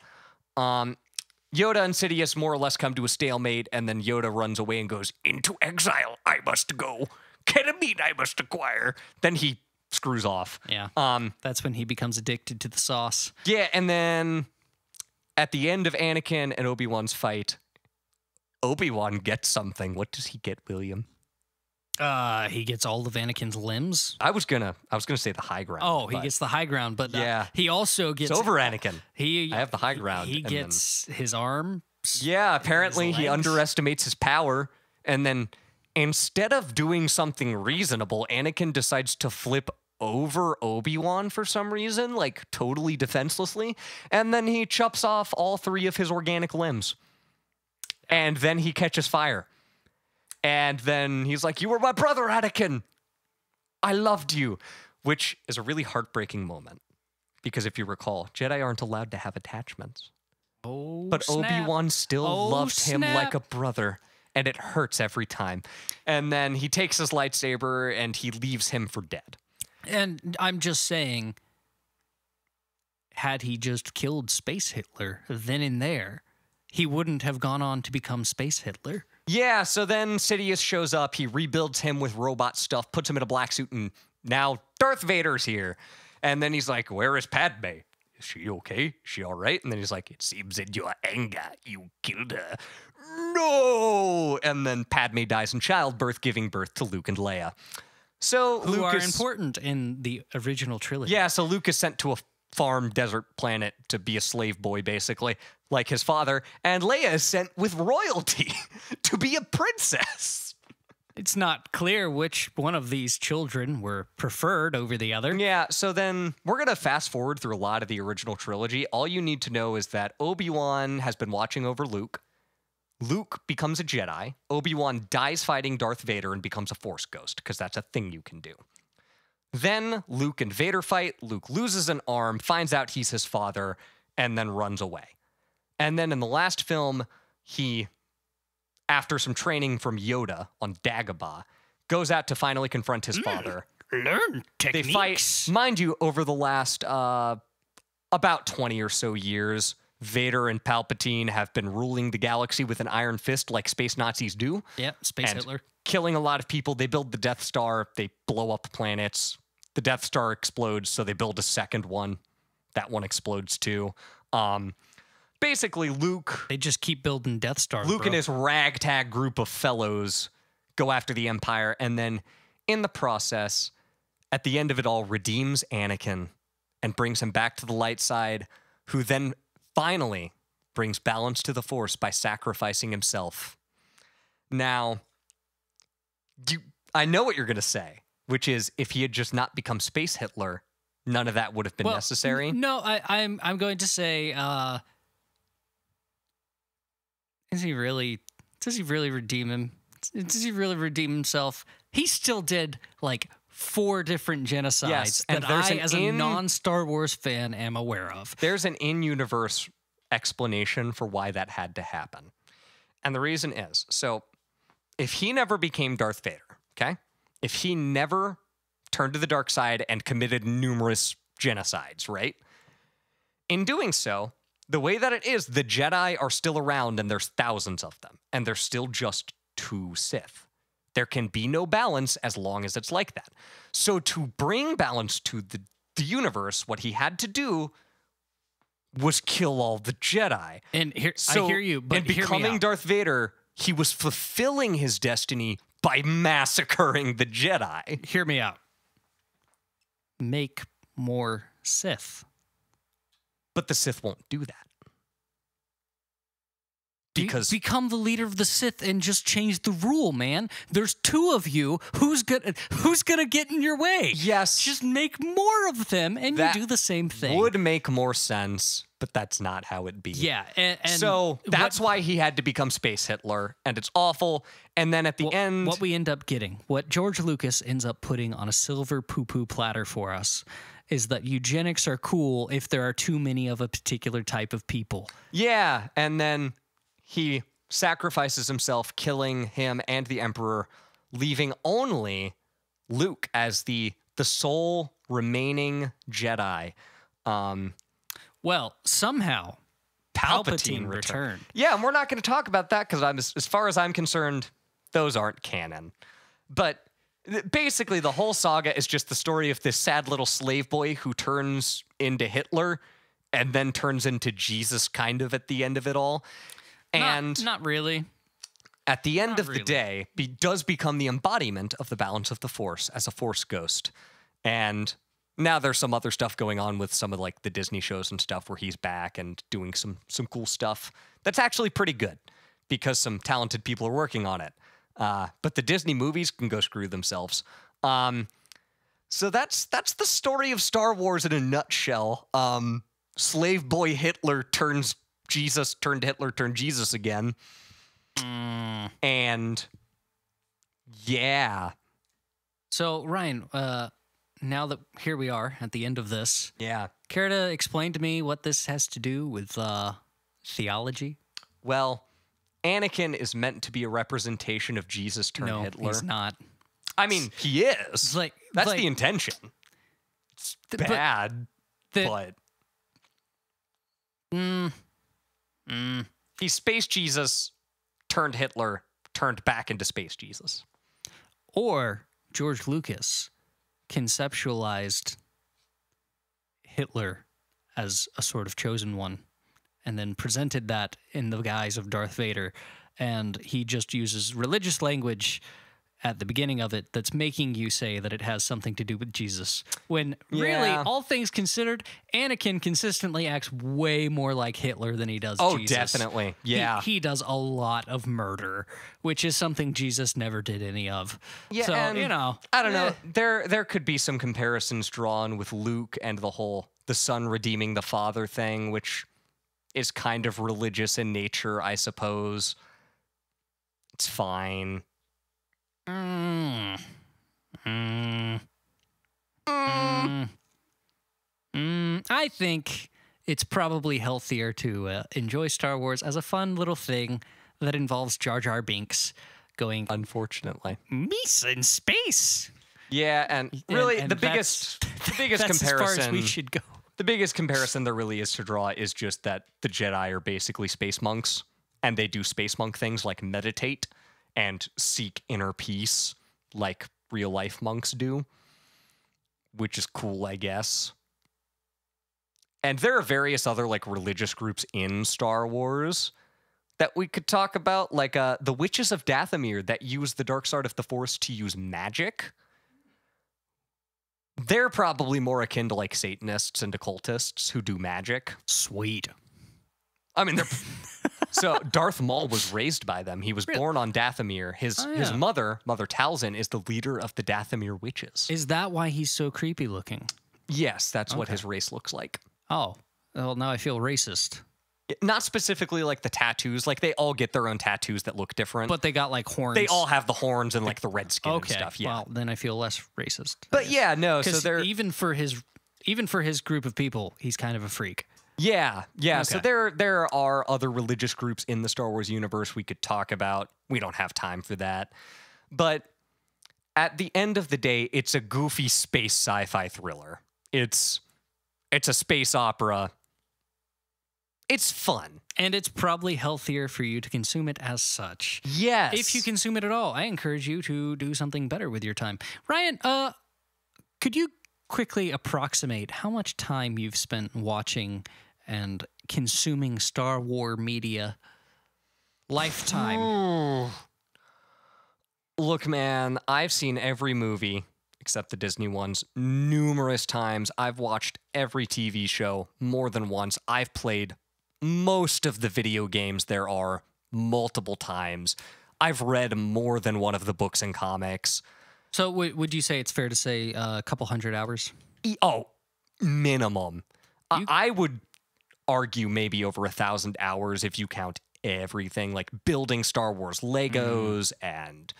Yoda and Sidious more or less come to a stalemate, and then Yoda runs away and goes, into exile I must go. Ketamine I must acquire. Then he screws off. Yeah. That's when he becomes addicted to the sauce. Yeah, and then at the end of Anakin and Obi-Wan's fight, Obi-Wan gets something. What does he get, William? He gets all of Anakin's limbs. I was gonna say the high ground. Oh, he gets the high ground, but he also gets it's over Anakin. I have the high ground. He gets his arm. Yeah, apparently he underestimates his power, and then instead of doing something reasonable, Anakin decides to flip over Obi-Wan for some reason, like totally defenselessly, and then he chops off all 3 of his organic limbs. And then he catches fire. And then he's like, "You were my brother, Anakin. I loved you," which is a really heartbreaking moment. Because if you recall, Jedi aren't allowed to have attachments. But snap. Obi-Wan still loved him snap. like a brother. And it hurts every time. And then he takes his lightsaber and he leaves him for dead. And I'm just saying, had he just killed Space Hitler then and there, he wouldn't have gone on to become Space Hitler. Yeah, so then Sidious shows up, he rebuilds him with robot stuff, puts him in a black suit, and now Darth Vader's here. And then he's like, "Where is Padme? Is she okay? Is she all right?" And then he's like, "It seems in your anger you killed her." No! And then Padme dies in childbirth, giving birth to Luke and Leia. So Who are important in the original trilogy. Yeah, so Luke is sent to a farm desert planet to be a slave boy, basically, like his father, and Leia is sent with royalty to be a princess. It's not clear which one of these children were preferred over the other. Yeah, so then we're going to fast forward through a lot of the original trilogy. All you need to know is that Obi-Wan has been watching over Luke. Luke becomes a Jedi. Obi-Wan dies fighting Darth Vader and becomes a Force ghost, because that's a thing you can do. Then Luke and Vader fight. Luke loses an arm, finds out he's his father, and then runs away. And then in the last film, he, after some training from Yoda on Dagobah, goes out to finally confront his father. Learn techniques. They fight, mind you, over the last about 20 or so years. Vader and Palpatine have been ruling the galaxy with an iron fist like space Nazis do. Yeah, Space Hitler. Killing a lot of people. They build the Death Star. They blow up planets. The Death Star explodes, so they build a second one. That one explodes too. Basically, Luke... They just keep building Death Stars, Luke and his ragtag group of fellows go after the Empire, and then in the process, at the end of it all, redeems Anakin and brings him back to the light side, who then finally brings balance to the Force by sacrificing himself. Now, I know what you're going to say, which is if he had just not become Space Hitler, none of that would have been necessary. No, I'm going to say, does he really redeem him? Does he really redeem himself? He still did like 4 different genocides, yes, and that I, as a non-Star Wars fan, am aware of. There's an in-universe explanation for why that had to happen. And the reason is, so if he never became Darth Vader, okay? If he never turned to the dark side and committed numerous genocides, right? In doing so, the way that it is, the Jedi are still around and there's thousands of them, and they're still just 2 Sith. There can be no balance as long as it's like that. So to bring balance to the universe, what he had to do was kill all the Jedi. And I hear you, but in becoming Darth Vader, he was fulfilling his destiny by massacring the Jedi. Hear me out. Make more Sith. But the Sith won't do that. Because become the leader of the Sith and just change the rule, man. There's 2 of you. Who's gonna get in your way? Yes, just make more of them, and you do the same thing. Would make more sense, but that's not how it be. Yeah, and so that's why he had to become Space Hitler, and it's awful. And then at the end, what we end up getting, what George Lucas ends up putting on a silver poo-poo platter for us, is that eugenics are cool if there are too many of a particular type of people. Yeah, and then he sacrifices himself, killing him and the Emperor, leaving only Luke as the sole remaining Jedi. Well, somehow Palpatine returned. Yeah, and we're not going to talk about that because as far as I'm concerned, those aren't canon. But basically, the whole saga is just the story of this sad little slave boy who turns into Hitler and then turns into Jesus kind of at the end of it all. And not really. at the end Not of the really. day, does become the embodiment of the balance of the Force as a Force ghost. And now there's some other stuff going on with some of like the Disney shows and stuff where he's back and doing some cool stuff that's actually pretty good because some talented people are working on it. But the Disney movies can go screw themselves. So that's the story of Star Wars in a nutshell. Slave boy Hitler turned Hitler turned Jesus again. And yeah. So, Ryan, now that here we are at the end of this, Yeah. care to explain to me what this has to do with theology? Well, Anakin is meant to be a representation of Jesus turned No, Hitler. he's not. I mean, he is. That's the intention. It's bad, but he's Space Jesus turned Hitler turned back into Space Jesus. Or George Lucas conceptualized Hitler as a sort of chosen one and then presented that in the guise of Darth Vader. And he just uses religious language at the beginning of it that's making you say that it has something to do with Jesus. When really, Yeah. all things considered, Anakin consistently acts way more like Hitler than he does Oh, Jesus. definitely. Yeah. He does a lot of murder, which is something Jesus never did any of. Yeah, so, and you know. I don't know. There could be some comparisons drawn with Luke and the son redeeming the father thing, which is kind of religious in nature, I suppose. It's fine. I think it's probably healthier to enjoy Star Wars as a fun little thing that involves Jar Jar Binks going Unfortunately. Misa in space. Yeah, and really And the biggest that's comparison as far as we should go. the biggest comparison there really is to draw is just that the Jedi are basically space monks, and they do space monk things like meditate and seek inner peace like real life monks do, which is cool, I guess. And there are various other like religious groups in Star Wars that we could talk about, like the Witches of Dathomir that use the dark side of the Force to use magic. They're probably more akin to like Satanists and occultists who do magic. Sweet. I mean, they're so Darth Maul was raised by them. He was born on Dathomir. His mother, Mother Talzin, is the leader of the Dathomir witches. Is that why he's so creepy looking? Yes, that's what his race looks like. Oh, well, now I feel racist. Not specifically like the tattoos. Like they all get their own tattoos that look different. But they got like horns. They all have the horns and like the red skin okay. and stuff. Yeah. Well, then I feel less racist. But yeah, no. So they're even for his group of people, he's kind of a freak. Yeah. So Okay. there are other religious groups in the Star Wars universe we could talk about. We don't have time for that. But at the end of the day, it's a goofy space sci-fi thriller. It's a space opera. It's fun. And it's probably healthier for you to consume it as such. Yes. If you consume it at all, I encourage you to do something better with your time. Ryan, could you quickly approximate how much time you've spent watching and consuming Star Wars media lifetime? Look, man, I've seen every movie except the Disney ones numerous times. I've watched every TV show more than once. I've played most of the video games there are multiple times. I've read more than one of the books and comics. So would you say it's fair to say a couple 100 hours? Minimum. I would argue maybe over 1,000 hours if you count everything, like building Star Wars Legos and,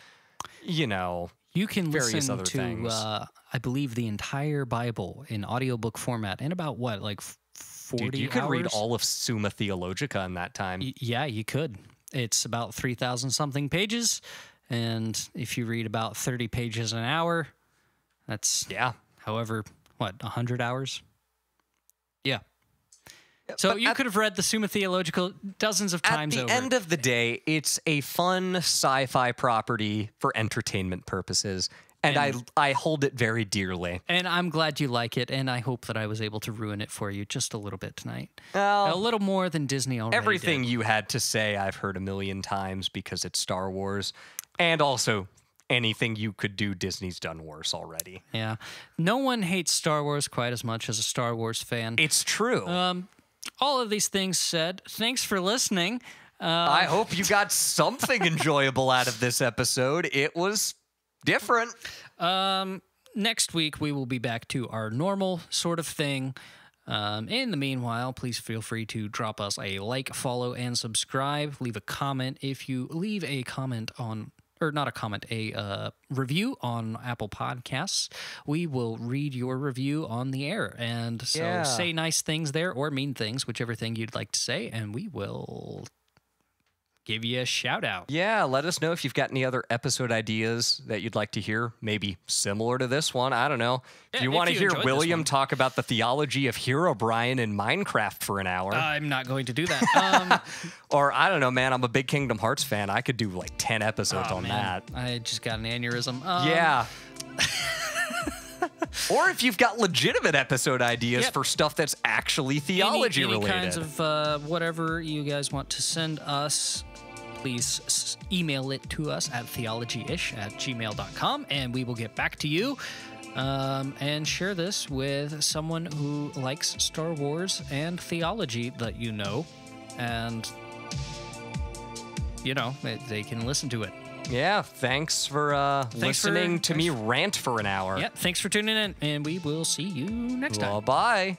you know, you can various listen other to, things. I believe, the entire Bible in audiobook format in about what, like 40 Dude, you could hours? read all of Summa Theologica in that time. Yeah, you could. It's about 3,000 something pages. And if you read about 30 pages an hour, that's however, 100 hours? Yeah. So you could have read the Summa Theologica dozens of times over. At the end of the day, it's a fun sci-fi property for entertainment purposes. And I hold it very dearly. And I'm glad you like it, and I hope that I was able to ruin it for you just a little bit tonight. Well, a little more than Disney already everything did. you had to say I've heard a million times because it's Star Wars. And also, anything you could do, Disney's done worse already. Yeah. No one hates Star Wars quite as much as a Star Wars fan. It's true. All of these things said, thanks for listening. I hope you got something enjoyable out of this episode. It was different. Next week, we will be back to our normal sort of thing. In the meanwhile, please feel free to drop us a like, follow, and subscribe. Leave a comment. If you leave a comment on, or not a comment, a review on Apple Podcasts, we will read your review on the air. And so say nice things there or mean things, whichever thing you'd like to say, and we will give you a shout out. Yeah, let us know if you've got any other episode ideas that you'd like to hear, maybe similar to this one. I don't know. Yeah, if you want to hear enjoyed William talk about the theology of Herobrine in Minecraft for an hour. I'm not going to do that. Or, I don't know, man, I'm a big Kingdom Hearts fan. I could do like 10 episodes on that. I just got an aneurysm. Yeah. Or if you've got legitimate episode ideas for stuff that's actually theology any related. kinds of whatever you guys want to send us, please email it to us at theology-ish@gmail.com, and we will get back to you. And share this with someone who likes Star Wars and theology that you know, and, you know, they can listen to it. Yeah, thanks for listening to me rant for an hour. Yeah, thanks for tuning in, and we will see you next time. Bye.